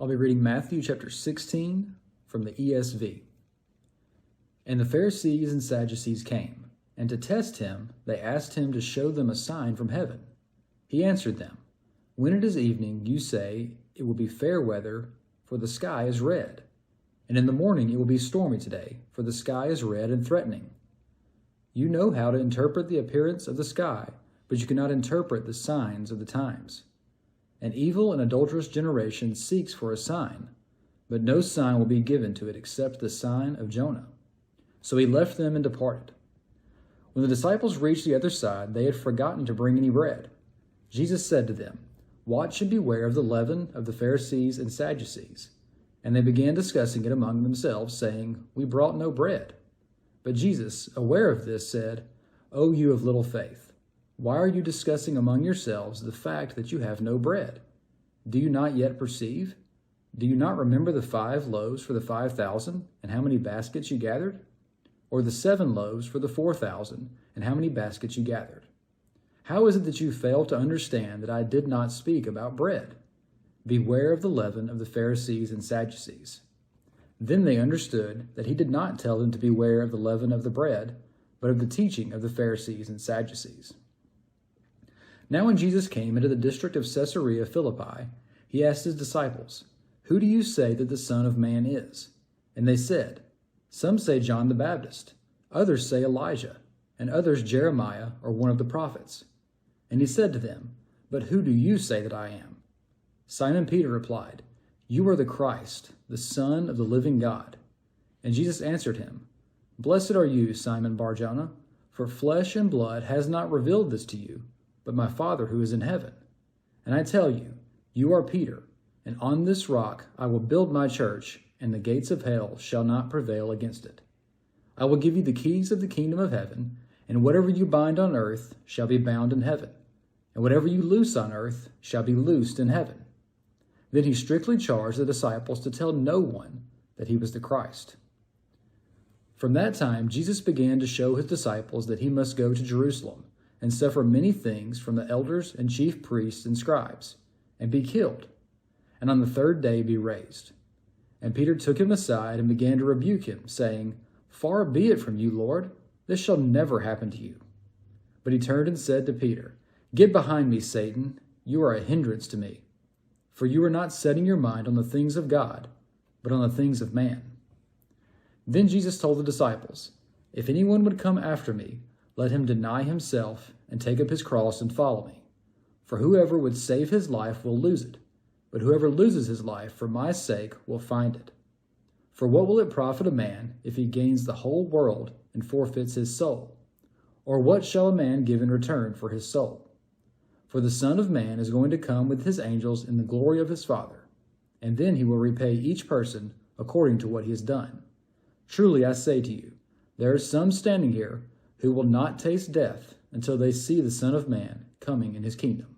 I'll be reading Matthew chapter 16 from the ESV. And the Pharisees and Sadducees came, and to test him, they asked him to show them a sign from heaven. He answered them, "When it is evening, you say, it will be fair weather, for the sky is red. And in the morning it will be stormy today, for the sky is red and threatening. You know how to interpret the appearance of the sky, but you cannot interpret the signs of the times. An evil and adulterous generation seeks for a sign, but no sign will be given to it except the sign of Jonah." So he left them and departed. When the disciples reached the other side, they had forgotten to bring any bread. Jesus said to them, "Watch and beware of the leaven of the Pharisees and Sadducees." And they began discussing it among themselves, saying, "We brought no bread." But Jesus, aware of this, said, "O you of little faith, why are you discussing among yourselves the fact that you have no bread? Do you not yet perceive? Do you not remember the 5 loaves for the 5,000, and how many baskets you gathered? Or the 7 loaves for the 4,000, and how many baskets you gathered? How is it that you fail to understand that I did not speak about bread? Beware of the leaven of the Pharisees and Sadducees." Then they understood that he did not tell them to beware of the leaven of the bread, but of the teaching of the Pharisees and Sadducees. Now when Jesus came into the district of Caesarea Philippi, he asked his disciples, "Who do you say that the Son of Man is?" And they said, "Some say John the Baptist, others say Elijah, and others Jeremiah or one of the prophets." And he said to them, "But who do you say that I am?" Simon Peter replied, "You are the Christ, the Son of the living God." And Jesus answered him, "Blessed are you, Simon Bar-Jonah, for flesh and blood has not revealed this to you, but my Father who is in heaven. And I tell you, you are Peter, and on this rock I will build my church, and the gates of hell shall not prevail against it. I will give you the keys of the kingdom of heaven, and whatever you bind on earth shall be bound in heaven, and whatever you loose on earth shall be loosed in heaven." Then he strictly charged the disciples to tell no one that he was the Christ. From that time, Jesus began to show his disciples that he must go to Jerusalem and suffer many things from the elders and chief priests and scribes, and be killed, and on the 3rd day be raised. And Peter took him aside and began to rebuke him, saying, "Far be it from you, Lord, this shall never happen to you." But he turned and said to Peter, "Get behind me, Satan, you are a hindrance to me, for you are not setting your mind on the things of God, but on the things of man." Then Jesus told the disciples, "If anyone would come after me, let him deny himself and take up his cross and follow me. For whoever would save his life will lose it, but whoever loses his life for my sake will find it. For what will it profit a man if he gains the whole world and forfeits his soul? Or what shall a man give in return for his soul? For the Son of Man is going to come with his angels in the glory of his Father, and then he will repay each person according to what he has done. Truly I say to you, there are some standing here who will not taste death until they see the Son of Man coming in his kingdom."